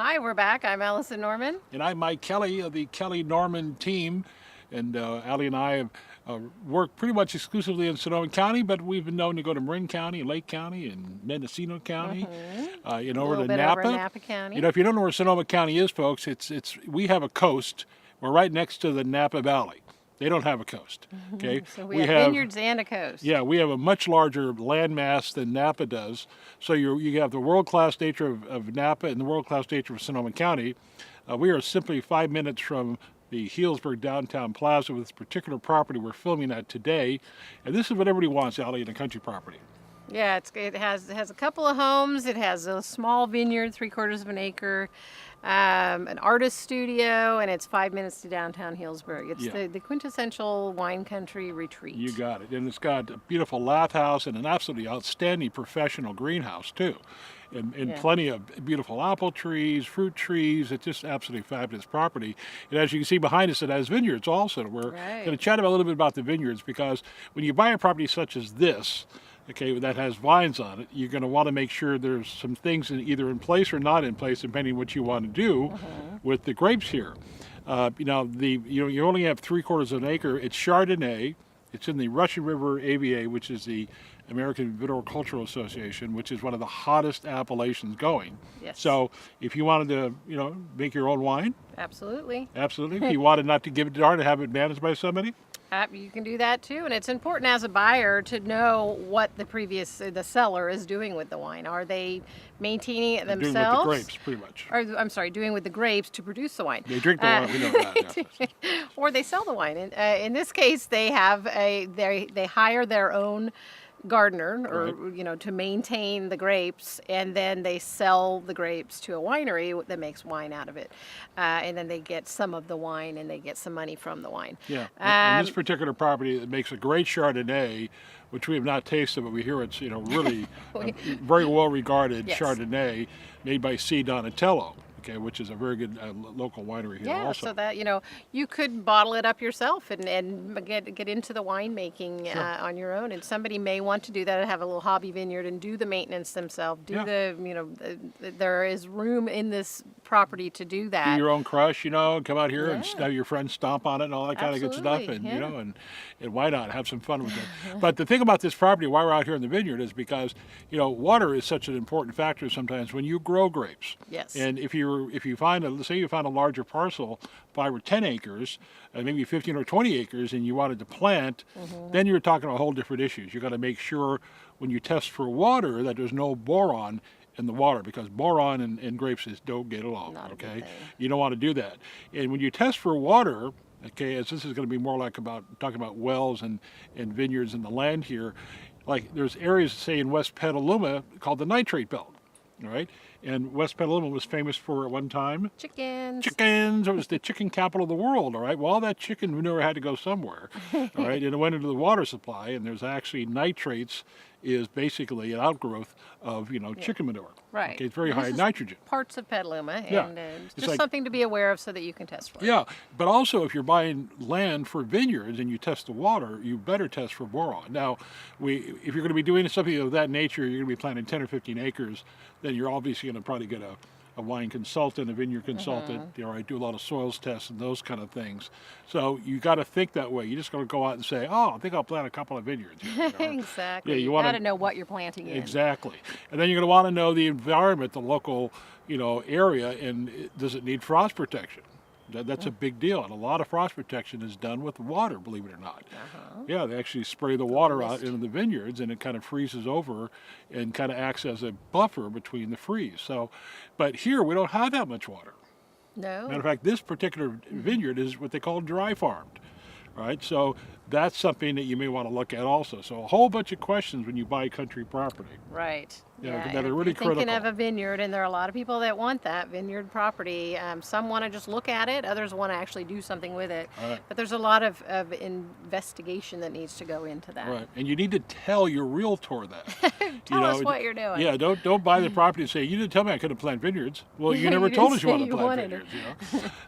Hi, we're back. I'm Allison Norman. And I'm Mike Kelly of the Kelly Norman team. And Allie and I have worked pretty much exclusively in Sonoma County, but we've been known to go to Marin County and Lake County and Mendocino County, over to Napa. Over Napa County. You know, if you don't know where Sonoma County is, folks, we have a coast. We're right next to the Napa Valley. They don't have a coast. Okay, so we have vineyards and a coast. Yeah, we have a much larger landmass than Napa does. So you have the world-class nature of Napa and the world-class nature of Sonoma County. We are simply 5 minutes from the Healdsburg Downtown Plaza with this particular property we're filming at today. And this is what everybody wants, Allie, in a country property. Yeah, it has a couple of homes. It has a small vineyard, 3/4 of an acre, an artist studio, and it's 5 minutes to downtown Healdsburg. It's the quintessential wine country retreat. You got it. And it's got a beautiful lath house and an absolutely outstanding professional greenhouse, too. And plenty of beautiful apple trees, fruit trees. It's just absolutely fabulous property. And as you can see behind us, it has vineyards also. We're going to chat a little bit about the vineyards, because when you buy a property such as this, okay, that has vines on it, you're going to want to make sure there's some things either in place or not in place, depending on what you want to do with the grapes here. You only have 3/4 of an acre. It's Chardonnay. It's in the Russian River AVA, which is the American Viticultural Association, which is one of the hottest appellations going. Yes. So if you wanted to, make your own wine, Absolutely. if you wanted not to give it to to have it managed by somebody, You can do that too, and it's important as a buyer to know what the seller is doing with the wine. Are they maintaining it themselves? doing with the grapes, pretty much. Or, I'm sorry, doing with the grapes to produce the wine. They drink the wine, we know that. Yeah. Or they sell the wine. In this case, they have they hire their own gardener, or to maintain the grapes, and then they sell the grapes to a winery that makes wine out of it, and then they get some of the wine and they get some money from the wine. Yeah, and this particular property, it makes a great Chardonnay, which we have not tasted, but we hear it's really very well regarded Chardonnay made by C. Donatello. Okay, which is a very good local winery here also. So that you could bottle it up yourself and get into the winemaking on your own. And somebody may want to do that and have a little hobby vineyard and do the maintenance themselves. There is room in this property to do that. Do your own crush, come out here and have your friends stomp on it and all that kind of good stuff, and and why not have some fun with it? But the thing about this property, why we're out here in the vineyard, is because water is such an important factor sometimes when you grow grapes. Yes. And if you find a larger parcel, 5 or 10 acres, maybe 15 or 20 acres, and you wanted to plant, then you're talking about whole different issues. You got to make sure when you test for water that there's no boron in the water, because boron and grapes don't get along. Okay, you don't want to do that. And when you test for water, okay, as this is going to be more like talking about wells and vineyards and the land here, like there's areas, say in West Petaluma, called the nitrate belt. All right, and West Petaluma was famous for, at one time, Chickens. It was the chicken capital of the world. All right, well, all that chicken manure had to go somewhere. All right, and it went into the water supply, and there's actually nitrates is basically an outgrowth of chicken manure. Right. Okay, it's very high in nitrogen. Parts of Petaluma, and just something to be aware of so that you can test for it. Yeah, but also if you're buying land for vineyards and you test the water, you better test for boron. Now, if you're going to be doing something of that nature, you're going to be planting 10 or 15 acres, then you're obviously going to probably get a wine consultant, a vineyard consultant, do a lot of soils tests and those kind of things. So you got to think that way. You just got to go out and say, I think I'll plant a couple of vineyards. Exactly. Yeah, you got to know what you're planting in. Exactly. And then you're going to want to know the environment, the local, area, and does it need frost protection? That's a big deal, and a lot of frost protection is done with water, believe it or not. Yeah, they actually spray the water out into the vineyards, and it kind of freezes over and kind of acts as a buffer between the freeze. So, but here we don't have that much water. No. Matter of fact, this particular vineyard is what they call dry farmed. Right, so that's something that you may want to look at also. So a whole bunch of questions when you buy country property. Right. That are really you're critical. Thinking of a vineyard, and there are a lot of people that want that vineyard property. Some want to just look at it, others want to actually do something with it. Right. But there's a lot of investigation that needs to go into that. Right, and you need to tell your realtor that. Tell us what you're doing. Yeah, don't buy the property and say, you didn't tell me I couldn't plant vineyards. Well, you never told us you wanted to plant vineyards.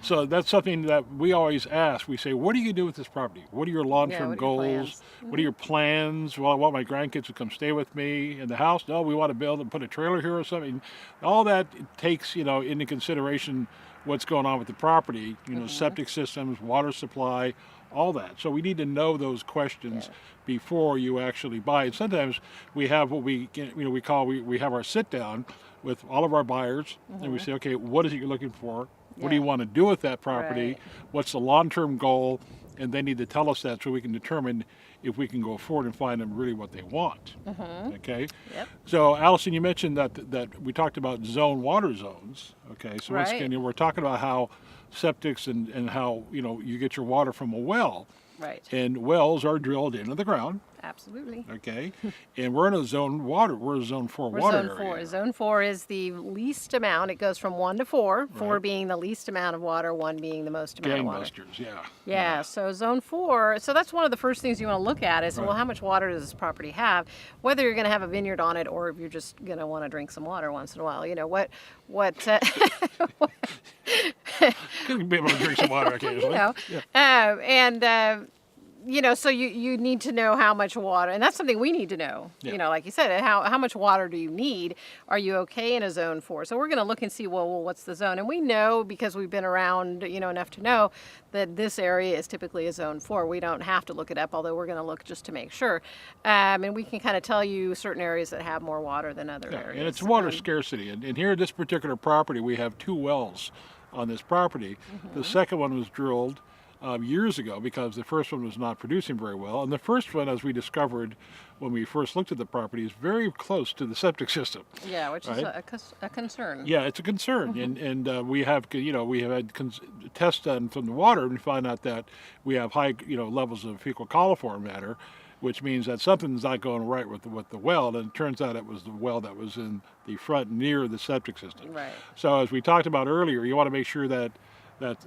So that's something that we always ask. We say, what are you going to do with this property? What are your long long-term what are your goals? plans? What are your plans? Well, I want my grandkids to come stay with me in the house. No, we want to build and put a trailer here or something. All that takes, into consideration what's going on with the property, septic systems, water supply, all that. So we need to know those questions before you actually buy. And sometimes we have what we have our sit down with all of our buyers, and we say, okay, what is it you're looking for? What do you want to do with that property? Right. What's the long-term goal? And they need to tell us that so we can determine if we can go forward and find them really what they want. Okay. Yep. So, Allison, you mentioned that we talked about water zones. Okay. So once Right. again, we're talking about how septics and how you get your water from a well. Right. And wells are drilled into the ground. Absolutely. Okay. And we're in a zone water. We're a zone 4 We're water zone 4. area. Zone 4 is the least amount. It goes from 1 to 4, 4 Right. being the least amount of water, 1 being the most amount of water. Gangbusters. Yeah. Yeah, so zone 4, so that's one of the first things you want to look at is, well, Right. how much water does this property have? Whether you're going to have a vineyard on it or if you're just going to want to drink some water once in a while. Could be able to drink some water occasionally. So you need to know how much water, and that's something we need to know. Yeah. Like you said, how much water do you need? Are you okay in a zone 4? So we're going to look and see, well, what's the zone? And we know, because we've been around, enough to know that this area is typically a zone 4. We don't have to look it up, although we're going to look just to make sure. And we can kind of tell you certain areas that have more water than other areas. And it's water scarcity. And here at this particular property, we have 2 wells on this property. The second one was drilled years ago because the first one was not producing very well. And the first one, as we discovered when we first looked at the property, is very close to the septic system. Yeah, which is right? a concern. Yeah, it's a concern. And we have had tests done from the water and find out that we have high levels of fecal coliform matter, which means that something's not going right with the well. And it turns out it was the well that was in the front near the septic system. Right. So as we talked about earlier, you want to make sure that the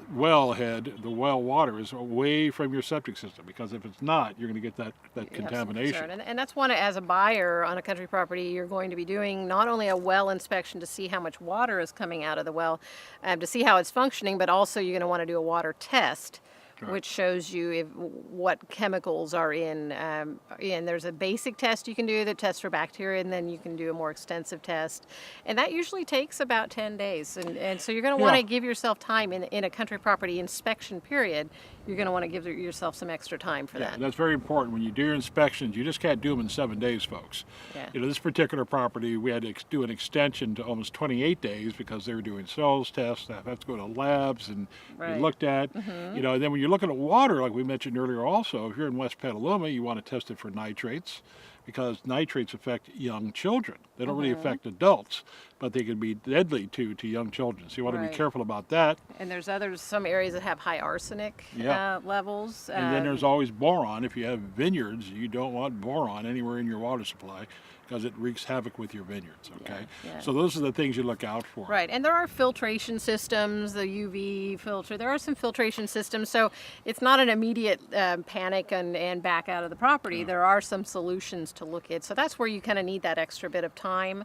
well water is away from your septic system, because if it's not, you're going to get that You have some contamination. concern. And that's one, as a buyer on a country property, you're going to be doing not only a well inspection to see how much water is coming out of the well, to see how it's functioning, but also you're going to want to do a water test, which shows you what chemicals are in. And there's a basic test you can do that tests for bacteria, and then you can do a more extensive test. And that usually takes about 10 days. And so you're going to want to give yourself time in a country property inspection period. You're going to want to give yourself some extra time for that. And that's very important. When you do your inspections, you just can't do them in 7 days, folks. Yeah. This particular property, we had to do an extension to almost 28 days because they were doing soils tests. They have to go to labs and be looked at. And then when you're looking at water, like we mentioned earlier also, if you're in West Petaluma, you want to test it for nitrates, because nitrates affect young children. They don't really affect adults, but they can be deadly to young children. So you want to be careful about that. And there's some areas that have high arsenic levels. And then there's always boron. If you have vineyards, you don't want boron anywhere in your water supply, because it wreaks havoc with your vineyards, okay? Yeah. So those are the things you look out for. Right, and there are filtration systems, the UV filter. There are some filtration systems, so it's not an immediate panic and back out of the property. There are some solutions to look at. So that's where you kind of need that extra bit of time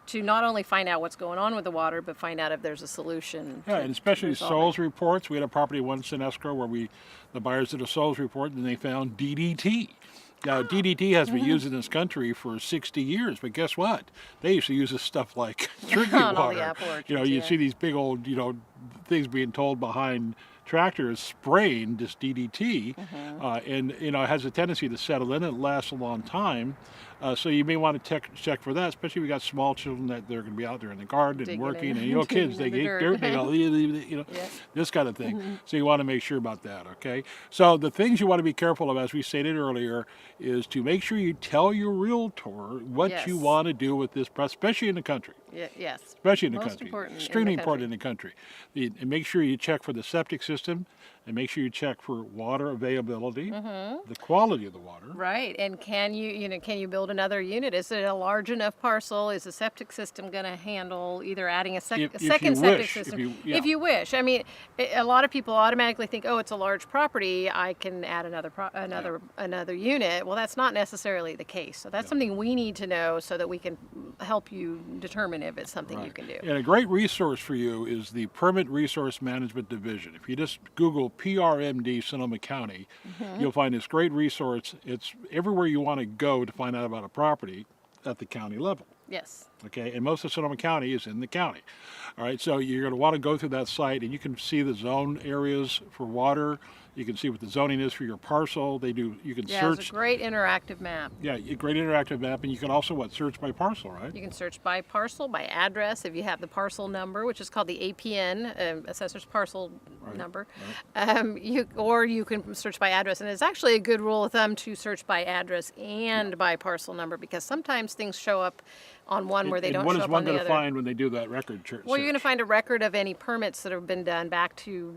to not only find out what's going on with the water, but find out if there's a solution. Yeah, and especially resolve soils reports. We had a property once in escrow where the buyers did a soils report and they found DDT. Now, DDT has been used in this country for 60 years, but guess what? They used to use this stuff like drinking On all the water. apple orchards, You see these big old, things being told behind tractors spraying this DDT, and it has a tendency to settle in. It lasts a long time, so you may want to check for that, especially if you got small children that they're going to be out there in the garden and working, and kids, they get dirt, they go, this kind of thing. So you want to make sure about that. Okay. So the things you want to be careful of, as we stated earlier, is to make sure you tell your realtor what you want to do with this, especially in the country. Yes. Especially in the Most country. important in the Extremely country. important in the country. And make sure you check for the septic system, and make sure you check for water availability, the quality of the water. Right, and can you build another unit? Is it a large enough parcel? Is the septic system going to handle either adding a second septic wish, system? if you wish. I mean, a lot of people automatically think, oh, it's a large property, I can add another unit. Well, that's not necessarily the case. So that's something we need to know so that we can help you determine if it's something you can do. And a great resource for you is the Permit Resource Management Division. If you just Google PRMD Sonoma County, you'll find this great resource. It's everywhere you want to go to find out about a property at the county level. Yes. Okay, and most of Sonoma County is in the county. All right, so you're going to want to go through that site, and you can see the zone areas for water. You can see what the zoning is for your parcel. You can Yeah, search. it's a great interactive map. Yeah, a great interactive map, and you can also search by parcel, right? You can search by parcel, by address, if you have the parcel number, which is called the APN, Assessor's Parcel Number. Or you can search by address, and it's actually a good rule of thumb to search by address and by parcel number, because sometimes things show up on one where they don't what show is up one on the going to other. find when they do that record search? Well, you're going to find a record of any permits that have been done back to,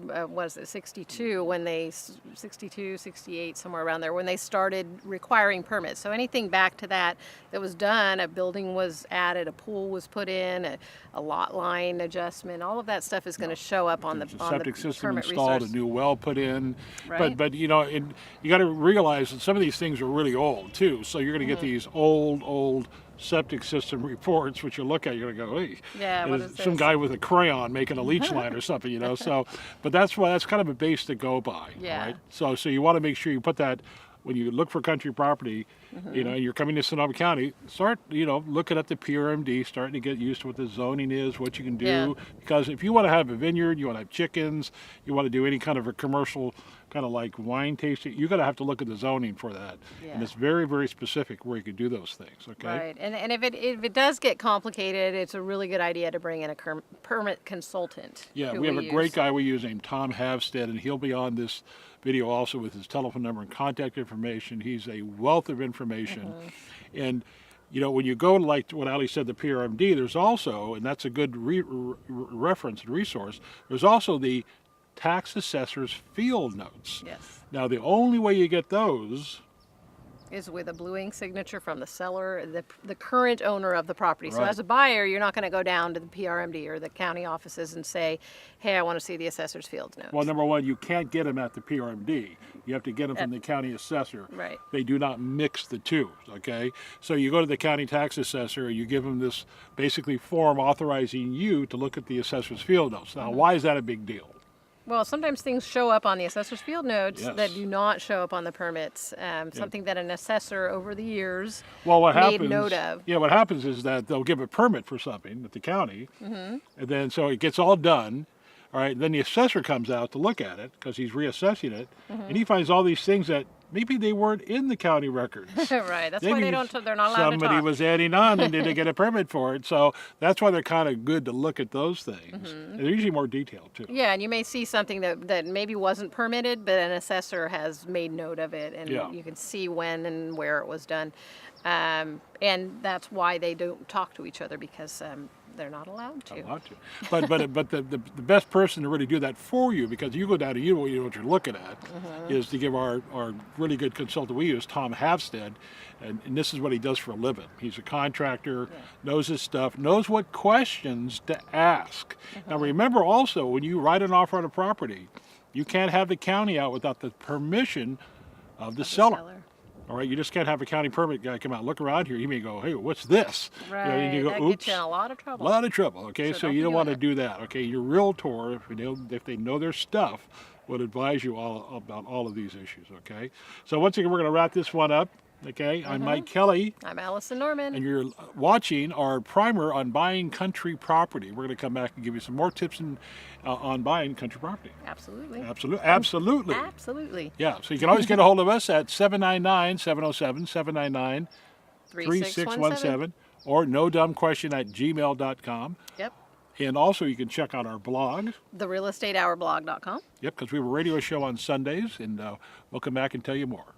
62, when they, 62, 68, somewhere around there, when they started requiring permits. So anything back to that was done, a building was added, a pool was put in, a lot line adjustment, all of that stuff is going to show up on the There's a septic system permit installed, resource. a new well put in. Right. But you got to realize that some of these things are really old too. So you're going to get these old septic system reports, which you look at, you're going to go, hey, Yeah, what there's is some this? guy with a crayon making a leach line or something, So, but that's kind of a base to go by, Yeah. right? So you want to make sure you put that when you look for country property, you're coming to Sonoma County, start, looking at the PRMD, starting to get used to what the zoning is, what you can do. Yeah. Because if you want to have a vineyard, you want to have chickens, you want to do any kind of a commercial kind of like wine tasting, you're going to have to look at the zoning for that. Yeah. And it's very, very specific where you can do those things, okay? Right, and if it does get complicated, it's a really good idea to bring in a permit consultant. Yeah, who we have a great use. guy we use named Tom Havstead, and he'll be on this video also with his telephone number and contact information. He's a wealth of information. And, when you go like what Ali said, the PRMD, there's also, and that's a good reference and resource, there's also the tax assessor's field notes. Yes. Now, the only way you get those Is with a blue ink signature from the seller, the current owner of the property. So Right. as a buyer, you're not going to go down to the PRMD or the county offices and say, hey, I want to see the assessor's field notes. Well, number one, you can't get them at the PRMD. You have to get them from the county assessor. Right. They do not mix the two, okay? So you go to the county tax assessor, you give them this basically form authorizing you to look at the assessor's field notes. Now, why is that a big deal? Well, sometimes things show up on the assessor's field notes Yes. that do not show up on the permits. Something that an assessor over the years Well, what made happens? note of. Yeah, what happens is that they'll give a permit for something at the county, and then so it gets all done. All right, then the assessor comes out to look at it because he's reassessing it, and he finds all these things that maybe they weren't in the county records. Right. That's why Maybe they're not allowed to somebody talk. was adding on and didn't get a permit for it. So that's why they're kind of good to look at those things. And they're usually more detailed too. Yeah, and you may see something that maybe wasn't permitted, but an assessor has made note of it, and Yeah. you can see when and where it was done. And that's why they don't talk to each other, because they're not allowed to. A lot to. But the best person to really do that for you, because you go down to you know what you're looking at, is to give our really good consultant we use, Tom Havstead, and this is what he does for a living. He's a contractor, knows his stuff, knows what questions to ask. Now remember also, when you write an offer on a property, you can't have the county out without the permission of the seller. All right, you just can't have a county permit guy come out and look around here. He may go, hey, what's this? Right, And you go, that oops. gets you in a lot of A trouble. lot of trouble, okay? So So don't you be don't doing want to it. do that, okay? Your realtor, if they know their stuff, would advise you all about all of these issues, okay? So once again, we're going to wrap this one up, okay? I'm Mike Kelly, I'm Allison Norman. and you're watching our primer on buying country property. We're going to come back and give you some more tips on buying country property. Absolutely. Absolutely. Absolutely. Yeah, so you can always get a hold of us at 799-707-799-3617 3617. or nodumbquestion@gmail.com. Yep. And also you can check out our blog. TheRealEstateHourblog.com. Yep, because we have a radio show on Sundays, and we'll come back and tell you more.